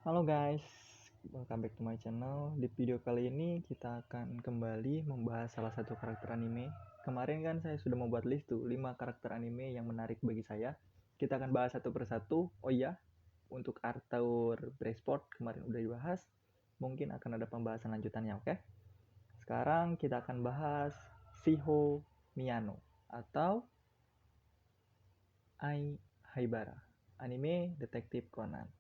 Halo guys, welcome back to my channel. Di video kali ini kita akan kembali membahas salah satu karakter anime. Kemarin kan saya sudah membuat list tuh 5 karakter anime yang menarik bagi saya. Kita akan bahas satu persatu. Oh iya, untuk Arthur Bresport kemarin udah dibahas. Mungkin akan ada pembahasan lanjutannya, oke? Sekarang kita akan bahas Shiho Miyano atau Ai Haibara, anime Detektif Conan.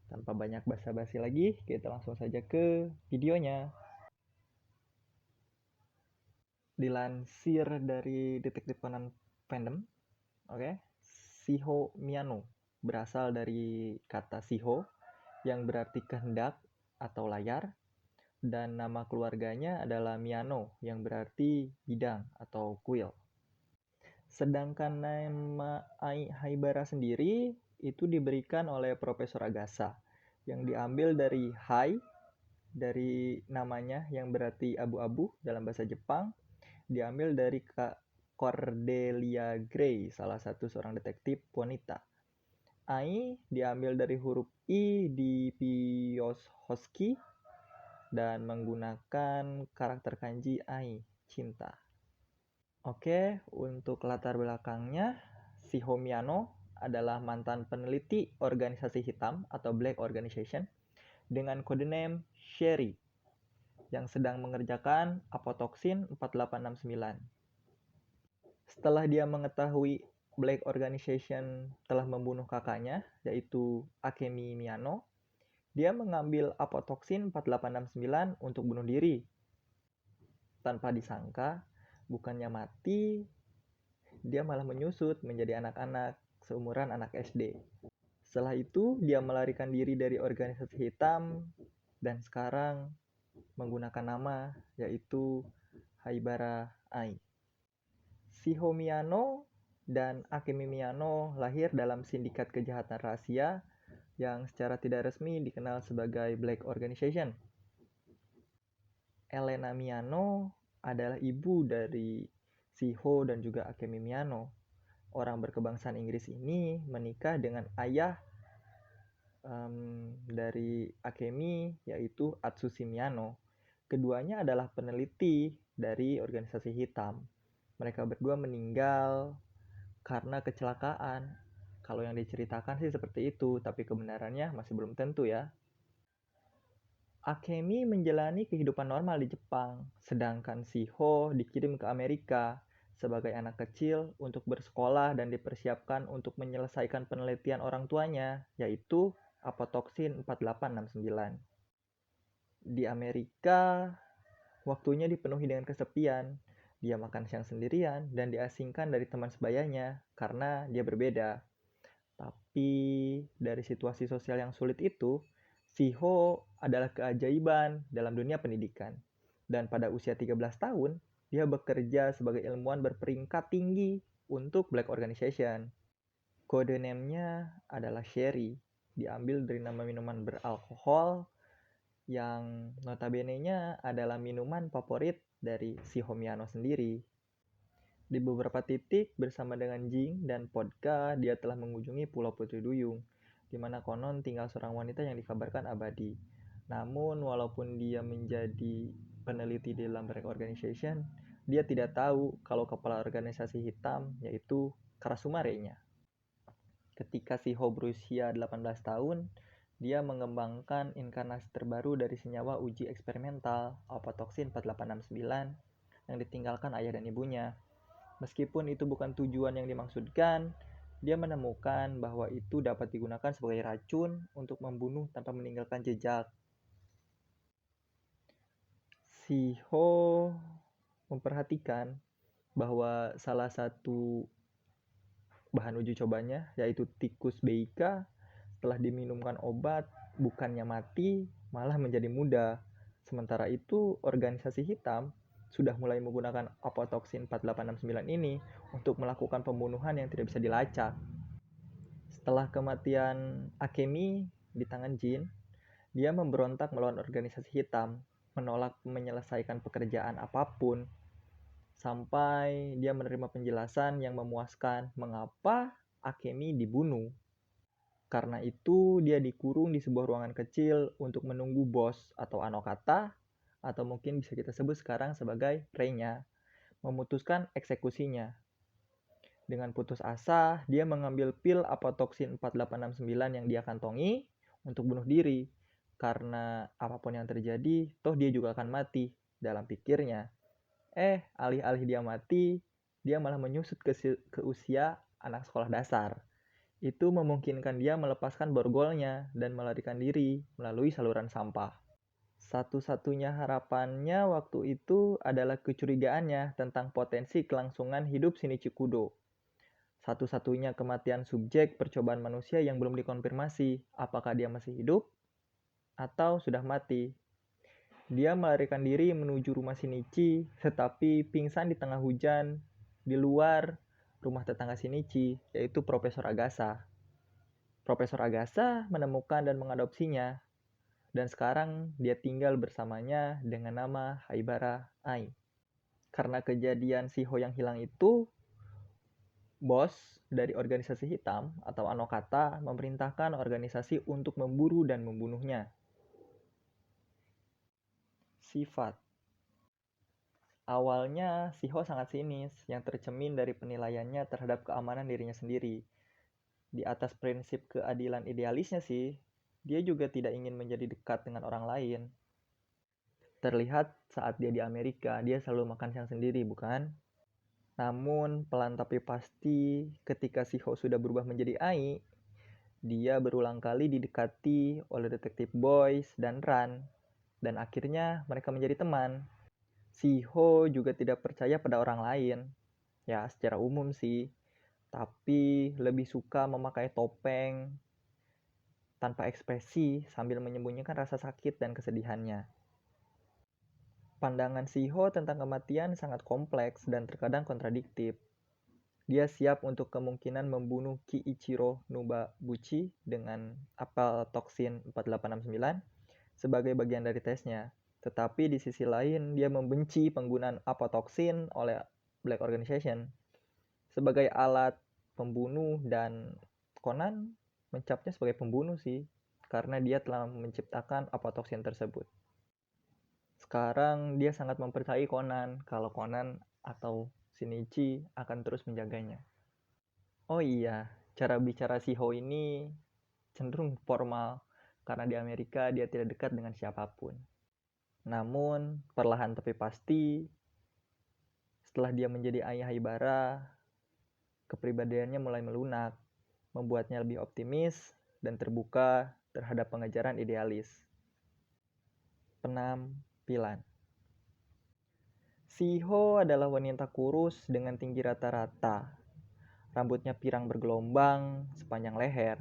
Tanpa banyak basa-basi lagi, kita langsung saja ke videonya. Dilansir dari Detektif Conan fandom, oke, Shiho Miyano berasal dari kata Shiho yang berarti kehendak atau layar, dan nama keluarganya adalah Miyano yang berarti bidang atau kuil. Sedangkan nama Ai Haibara sendiri itu diberikan oleh Profesor Agasa yang diambil dari Hai, dari namanya yang berarti abu-abu dalam bahasa Jepang, diambil dari Kak Cordelia Gray, salah satu seorang detektif wanita. Ai diambil dari huruf I di Pyoshoski dan menggunakan karakter kanji Ai, cinta. Oke, untuk latar belakangnya, Shiho Miyano adalah mantan peneliti organisasi hitam atau Black Organization dengan kode name Sherry yang sedang mengerjakan apotoksin 4869. Setelah dia mengetahui Black Organization telah membunuh kakaknya, yaitu Akemi Miyano, dia mengambil apotoksin 4869 untuk bunuh diri. Tanpa disangka, bukannya mati, dia malah menyusut menjadi anak-anak seumuran anak SD. Setelah itu, dia melarikan diri dari organisasi hitam dan sekarang menggunakan nama yaitu Haibara Ai. Shiho Miyano dan Akemi Miyano lahir dalam sindikat kejahatan rahasia yang secara tidak resmi dikenal sebagai Black Organization. Elena Miyano adalah ibu dari Shiho dan juga Akemi Miyano. Orang berkebangsaan Inggris ini menikah dengan ayah dari Akemi, yaitu Atsushi Miyano. Keduanya adalah peneliti dari organisasi hitam. Mereka berdua meninggal karena kecelakaan. Kalau yang diceritakan sih seperti itu, tapi kebenarannya masih belum tentu ya. Akemi menjalani kehidupan normal di Jepang, sedangkan Shiho dikirim ke Amerika sebagai anak kecil untuk bersekolah dan dipersiapkan untuk menyelesaikan penelitian orang tuanya, yaitu apotoksin 4869. Di Amerika, waktunya dipenuhi dengan kesepian. Dia makan siang sendirian dan diasingkan dari teman sebayanya karena dia berbeda. Tapi dari situasi sosial yang sulit itu, Shiho adalah keajaiban dalam dunia pendidikan. Dan pada usia 13 tahun, dia bekerja sebagai ilmuwan berperingkat tinggi untuk Black Organization. Kode name-nya adalah Sherry, diambil dari nama minuman beralkohol yang notabene-nya adalah minuman favorit dari Shiho Miyano sendiri. Di beberapa titik bersama dengan Jing dan Podka, dia telah mengunjungi Pulau Putri Duyung, di mana konon tinggal seorang wanita yang dikabarkan abadi. Namun, walaupun dia menjadi peneliti di dalam Black Organization, dia tidak tahu kalau kepala organisasi hitam, yaitu Karasumare-nya. Ketika Shiho berusia 18 tahun, dia mengembangkan inkarnasi terbaru dari senyawa uji eksperimental, apotoksin 4869, yang ditinggalkan ayah dan ibunya. Meskipun itu bukan tujuan yang dimaksudkan, dia menemukan bahwa itu dapat digunakan sebagai racun untuk membunuh tanpa meninggalkan jejak. Shiho memperhatikan bahwa salah satu bahan uji cobanya, yaitu tikus Beika, setelah diminumkan obat, bukannya mati, malah menjadi muda. Sementara itu, organisasi hitam sudah mulai menggunakan apotoksin 4869 ini untuk melakukan pembunuhan yang tidak bisa dilacak. Setelah kematian Akemi di tangan Jin, dia memberontak melawan organisasi hitam, menolak menyelesaikan pekerjaan apapun, sampai dia menerima penjelasan yang memuaskan mengapa Akemi dibunuh. Karena itu, dia dikurung di sebuah ruangan kecil untuk menunggu bos atau Anokata, atau mungkin bisa kita sebut sekarang sebagai Rei-nya, memutuskan eksekusinya. Dengan putus asa, dia mengambil pil apotoksin 4869 yang dia kantongi untuk bunuh diri. Karena apapun yang terjadi, toh dia juga akan mati dalam pikirnya. Alih-alih dia mati, dia malah menyusut ke usia anak sekolah dasar. Itu memungkinkan dia melepaskan borgolnya dan melarikan diri melalui saluran sampah. Satu-satunya harapannya waktu itu adalah kecurigaannya tentang potensi kelangsungan hidup Shinichi Kudo. Satu-satunya kematian subjek percobaan manusia yang belum dikonfirmasi apakah dia masih hidup atau sudah mati. Dia melarikan diri menuju rumah Shinichi, tetapi pingsan di tengah hujan di luar rumah tetangga Shinichi, yaitu Profesor Agasa. Profesor Agasa menemukan dan mengadopsinya, dan sekarang dia tinggal bersamanya dengan nama Haibara Ai. Karena kejadian Shiho yang hilang itu, bos dari organisasi hitam atau Anokata memerintahkan organisasi untuk memburu dan membunuhnya. Sifat. Awalnya, Shiho sangat sinis yang tercermin dari penilaiannya terhadap keamanan dirinya sendiri. Di atas prinsip keadilan idealisnya sih, dia juga tidak ingin menjadi dekat dengan orang lain. Terlihat saat dia di Amerika, dia selalu makan siang sendiri, bukan? Namun, pelan tapi pasti, ketika Shiho sudah berubah menjadi Ai, dia berulang kali didekati oleh detektif Boyce dan Ran, dan akhirnya mereka menjadi teman. Shiho juga tidak percaya pada orang lain, ya secara umum sih, tapi lebih suka memakai topeng tanpa ekspresi sambil menyembunyikan rasa sakit dan kesedihannya. Pandangan Shiho tentang kematian sangat kompleks dan terkadang kontradiktif. Dia siap untuk kemungkinan membunuh Kiichiro Nubabuchi dengan apel toksin 4869 sebagai bagian dari tesnya. Tetapi di sisi lain, dia membenci penggunaan apotoksin oleh Black Organization sebagai alat pembunuh, dan Conan mencapnya sebagai pembunuh sih, karena dia telah menciptakan apotoksin tersebut. Sekarang dia sangat mempercayai Conan kalau Conan atau Shinichi akan terus menjaganya. Oh iya, cara bicara Shiho ini cenderung formal karena di Amerika dia tidak dekat dengan siapapun. Namun, perlahan tapi pasti, setelah dia menjadi ayah Haibara, kepribadiannya mulai melunak, membuatnya lebih optimis dan terbuka terhadap pengejaran idealis. Penampilan. Shiho adalah wanita kurus dengan tinggi rata-rata. Rambutnya pirang bergelombang sepanjang leher.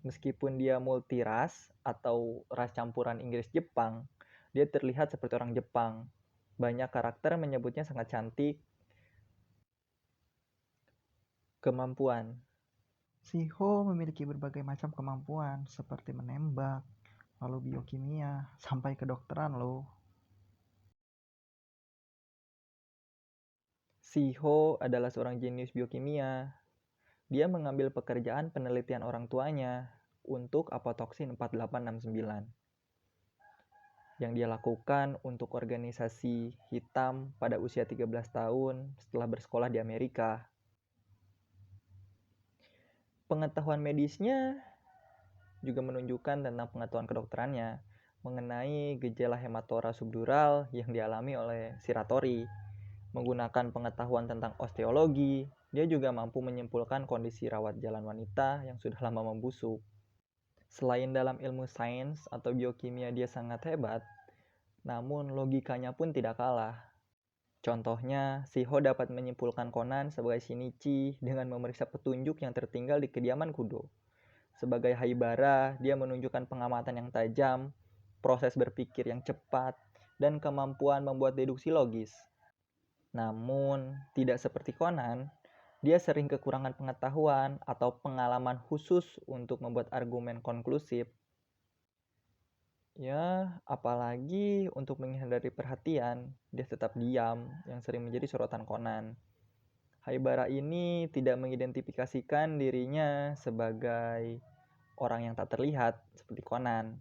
Meskipun dia multiras atau ras campuran Inggris-Jepang, dia terlihat seperti orang Jepang. Banyak karakter menyebutnya sangat cantik. Kemampuan. Shiho memiliki berbagai macam kemampuan seperti menembak, lalu biokimia, sampai kedokteran loh. Shiho adalah seorang jenius biokimia. Dia mengambil pekerjaan penelitian orang tuanya untuk apotoksin 4869 yang dia lakukan untuk organisasi hitam pada usia 13 tahun setelah bersekolah di Amerika. Pengetahuan medisnya juga menunjukkan tentang pengetahuan kedokterannya mengenai gejala hematora subdural yang dialami oleh Shiratori. Menggunakan pengetahuan tentang osteologi, dia juga mampu menyimpulkan kondisi rawat jalan wanita yang sudah lama membusuk. Selain dalam ilmu sains atau biokimia dia sangat hebat, namun logikanya pun tidak kalah. Contohnya, Shiho dapat menyimpulkan Conan sebagai Shinichi dengan memeriksa petunjuk yang tertinggal di kediaman Kudo. Sebagai Haibara, dia menunjukkan pengamatan yang tajam, proses berpikir yang cepat, dan kemampuan membuat deduksi logis. Namun, tidak seperti Conan, dia sering kekurangan pengetahuan atau pengalaman khusus untuk membuat argumen konklusif. Ya, apalagi untuk menghindari perhatian, dia tetap diam, yang sering menjadi sorotan Conan. Haibara ini tidak mengidentifikasikan dirinya sebagai orang yang tak terlihat seperti Conan.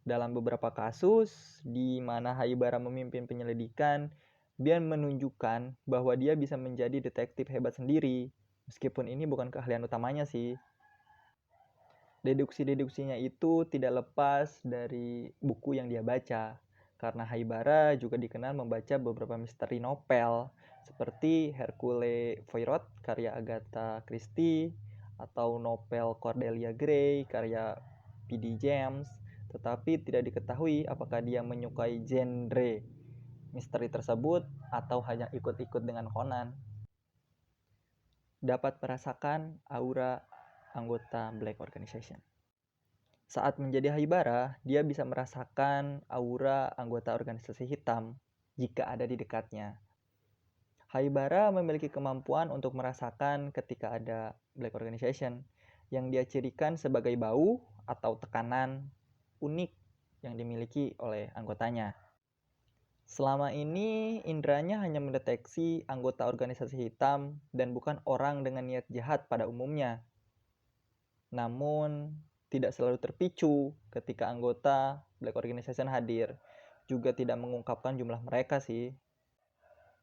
Dalam beberapa kasus di mana Haibara memimpin penyelidikan, dia menunjukkan bahwa dia bisa menjadi detektif hebat sendiri, meskipun ini bukan keahlian utamanya sih. Deduksi-deduksinya itu tidak lepas dari buku yang dia baca, karena Haibara juga dikenal membaca beberapa misteri novel, seperti Hercule Poirot karya Agatha Christie, atau novel Cordelia Gray karya P.D. James, tetapi tidak diketahui apakah dia menyukai genre misteri tersebut atau hanya ikut-ikut dengan Conan. Dapat merasakan aura anggota Black Organization. Saat menjadi Haibara, dia bisa merasakan aura anggota organisasi hitam jika ada di dekatnya. Haibara memiliki kemampuan untuk merasakan ketika ada Black Organization yang dia cirikan sebagai bau atau tekanan unik yang dimiliki oleh anggotanya. Selama ini, indranya hanya mendeteksi anggota organisasi hitam dan bukan orang dengan niat jahat pada umumnya. Namun, tidak selalu terpicu ketika anggota Black Organization hadir. Juga tidak mengungkapkan jumlah mereka sih.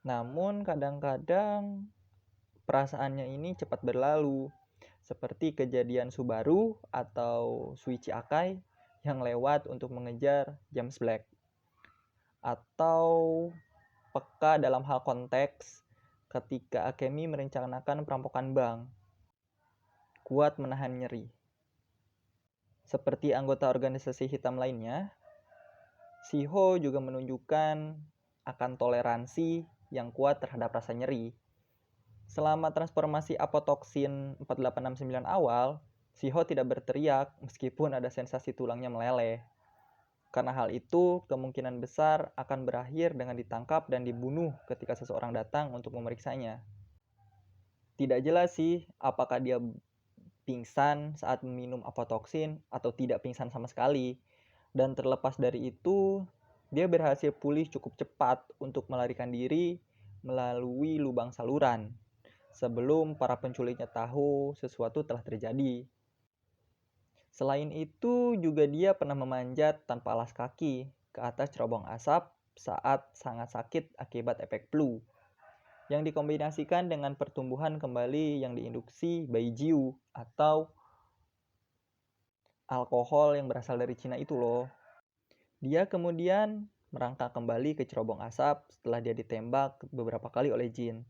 Namun, kadang-kadang perasaannya ini cepat berlalu. Seperti kejadian Subaru atau Suichi Akai yang lewat untuk mengejar James Black. Atau peka dalam hal konteks ketika Akemi merencanakan perampokan bank. Kuat menahan nyeri. Seperti anggota organisasi hitam lainnya, Shiho juga menunjukkan akan toleransi yang kuat terhadap rasa nyeri. Selama transformasi apotoksin 4869 awal, Shiho tidak berteriak meskipun ada sensasi tulangnya meleleh. Karena hal itu kemungkinan besar akan berakhir dengan ditangkap dan dibunuh ketika seseorang datang untuk memeriksanya. Tidak jelas sih apakah dia pingsan saat meminum apotoksin atau tidak pingsan sama sekali. Dan terlepas dari itu, dia berhasil pulih cukup cepat untuk melarikan diri melalui lubang saluran sebelum para penculiknya tahu sesuatu telah terjadi. Selain itu, juga dia pernah memanjat tanpa alas kaki ke atas cerobong asap saat sangat sakit akibat efek flu, yang dikombinasikan dengan pertumbuhan kembali yang diinduksi Baijiu atau alkohol yang berasal dari Cina itu loh. Dia kemudian merangkak kembali ke cerobong asap setelah dia ditembak beberapa kali oleh Jin.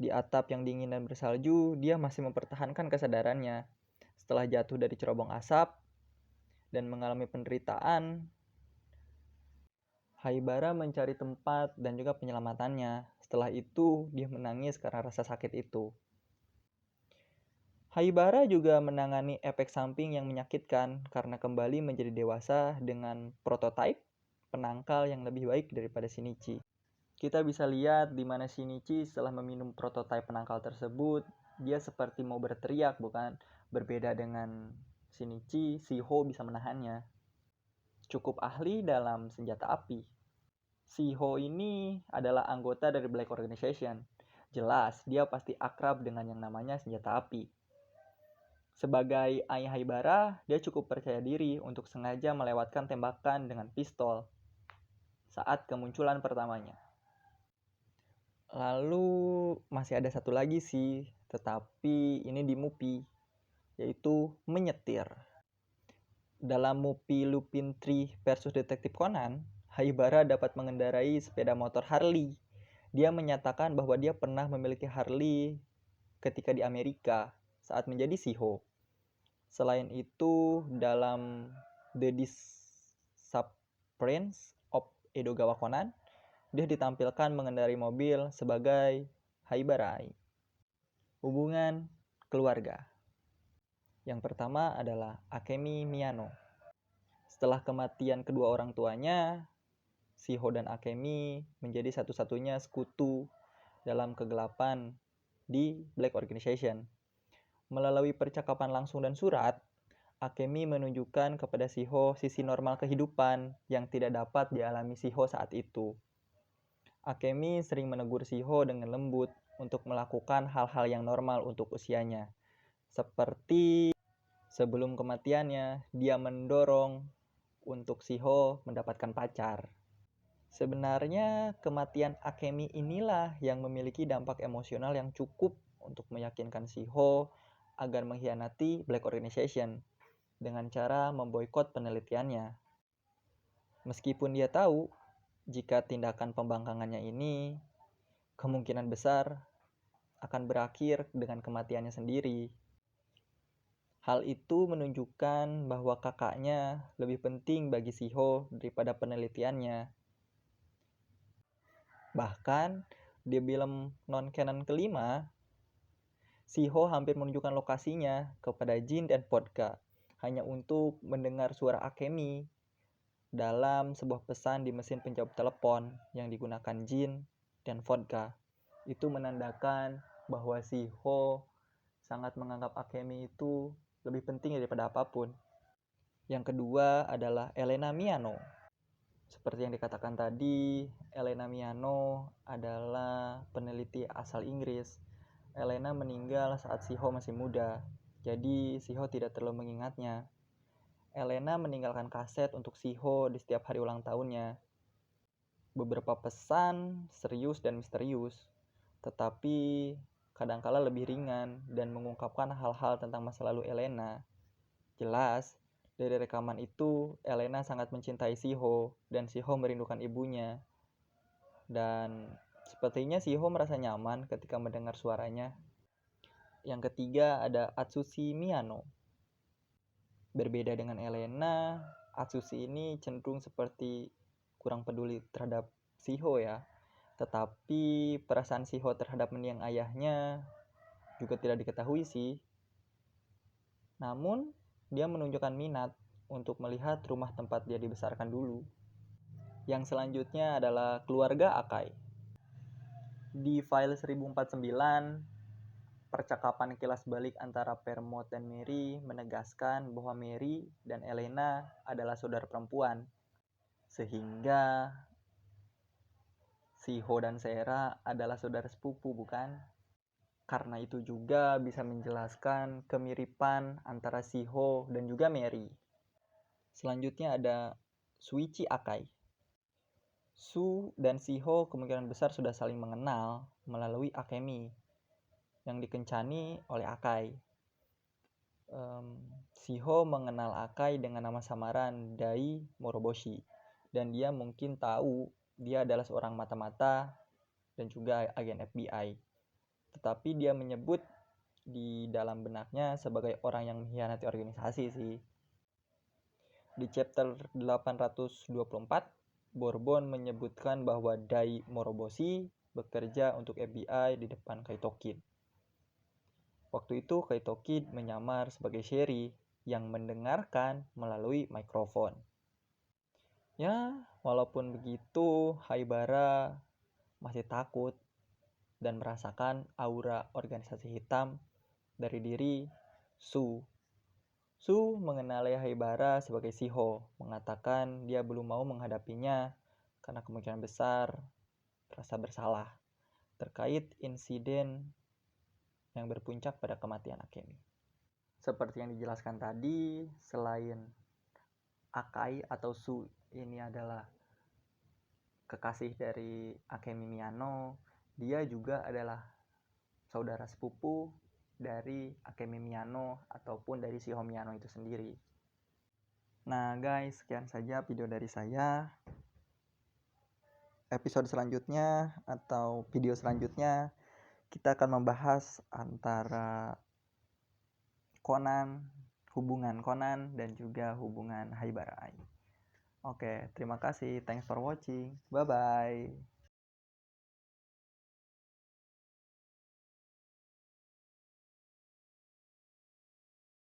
Di atap yang dingin dan bersalju, dia masih mempertahankan kesadarannya. Setelah jatuh dari cerobong asap dan mengalami penderitaan, Haibara mencari tempat dan juga penyelamatannya. Setelah itu, dia menangis karena rasa sakit itu. Haibara juga menangani efek samping yang menyakitkan karena kembali menjadi dewasa dengan prototipe penangkal yang lebih baik daripada Shinichi. Kita bisa lihat di mana Shinichi setelah meminum prototipe penangkal tersebut, dia seperti mau berteriak, bukan? Berbeda dengan Shinichi, Shiho bisa menahannya. Cukup ahli dalam senjata api. Shiho ini adalah anggota dari Black Organization. Jelas, dia pasti akrab dengan yang namanya senjata api. Sebagai ayah Haibara, dia cukup percaya diri untuk sengaja melewatkan tembakan dengan pistol saat kemunculan pertamanya. Lalu masih ada satu lagi sih, tetapi ini di Mupi, yaitu menyetir. Dalam Mupi Lupin 3 versus Detektif Conan, Haibara dapat mengendarai sepeda motor Harley. Dia menyatakan bahwa dia pernah memiliki Harley ketika di Amerika saat menjadi Shiho. Selain itu, dalam The Disappearance of Edogawa Conan, dia ditampilkan mengendarai mobil sebagai Haibarai. Hubungan keluarga. Yang pertama adalah Akemi Miyano. Setelah kematian kedua orang tuanya, Shiho dan Akemi menjadi satu-satunya sekutu dalam kegelapan di Black Organization. Melalui percakapan langsung dan surat, Akemi menunjukkan kepada Shiho sisi normal kehidupan yang tidak dapat dialami Shiho saat itu. Akemi sering menegur Shiho dengan lembut untuk melakukan hal-hal yang normal untuk usianya, seperti Sebelum kematiannya, dia mendorong untuk Shiho mendapatkan pacar. Sebenarnya kematian Akemi inilah yang memiliki dampak emosional yang cukup untuk meyakinkan Shiho agar mengkhianati Black Organization dengan cara memboikot penelitiannya. Meskipun dia tahu jika tindakan pembangkangannya ini kemungkinan besar akan berakhir dengan kematiannya sendiri. Hal itu menunjukkan bahwa kakaknya lebih penting bagi Shiho daripada penelitiannya. Bahkan di film non-canon kelima, Shiho hampir menunjukkan lokasinya kepada Jin dan Vodka hanya untuk mendengar suara Akemi dalam sebuah pesan di mesin penjawab telepon yang digunakan Jin dan Vodka. Itu menandakan bahwa Shiho sangat menganggap Akemi itu lebih penting daripada apapun. Yang kedua adalah Elena Miano. Seperti yang dikatakan tadi, Elena Miano adalah peneliti asal Inggris. Elena meninggal saat Shiho masih muda, jadi Shiho tidak terlalu mengingatnya. Elena meninggalkan kaset untuk Shiho di setiap hari ulang tahunnya. Beberapa pesan serius dan misterius, tetapi kadangkala lebih ringan dan mengungkapkan hal-hal tentang masa lalu Elena. Jelas, dari rekaman itu, Elena sangat mencintai Shiho dan Shiho merindukan ibunya. Dan sepertinya Shiho merasa nyaman ketika mendengar suaranya. Yang ketiga ada Atsushi Miyano. Berbeda dengan Elena, Atsushi ini cenderung seperti kurang peduli terhadap Shiho ya. Tetapi perasaan Shiho terhadap mendiang ayahnya juga tidak diketahui sih. Namun, dia menunjukkan minat untuk melihat rumah tempat dia dibesarkan dulu. Yang selanjutnya adalah keluarga Akai. Di file 1049, percakapan kilas balik antara Permot dan Mary menegaskan bahwa Mary dan Elena adalah saudara perempuan. Sehingga Shiho dan Sera adalah saudara sepupu, bukan? Karena itu juga bisa menjelaskan kemiripan antara Shiho dan juga Mary. Selanjutnya ada Shuichi Akai. Su dan Shiho kemungkinan besar sudah saling mengenal melalui Akemi yang dikencani oleh Akai. Shiho mengenal Akai dengan nama samaran Dai Moroboshi, dan dia mungkin tahu dia adalah seorang mata-mata dan juga agen FBI. Tetapi dia menyebut di dalam benaknya sebagai orang yang mengkhianati organisasi sih. Di chapter 824, Bourbon menyebutkan bahwa Dai Moroboshi bekerja untuk FBI di depan Kaito Kid. Waktu itu Kaito Kid menyamar sebagai Sherry yang mendengarkan melalui mikrofon. Ya, walaupun begitu, Haibara masih takut dan merasakan aura organisasi hitam dari diri Su. Su mengenali Haibara sebagai Shiho, mengatakan dia belum mau menghadapinya karena kemungkinan besar rasa bersalah terkait insiden yang berpuncak pada kematian Akemi. Seperti yang dijelaskan tadi, selain Akai atau Su ini adalah kekasih dari Akemi Miyano, dia juga adalah saudara sepupu dari Akemi Miyano ataupun dari Shiho Miyano itu sendiri. Nah guys, sekian saja video dari saya. Episode selanjutnya atau video selanjutnya kita akan membahas antara hubungan Conan dan juga hubungan Haibara Ai. Oke, terima kasih. Thanks for watching. Bye-bye.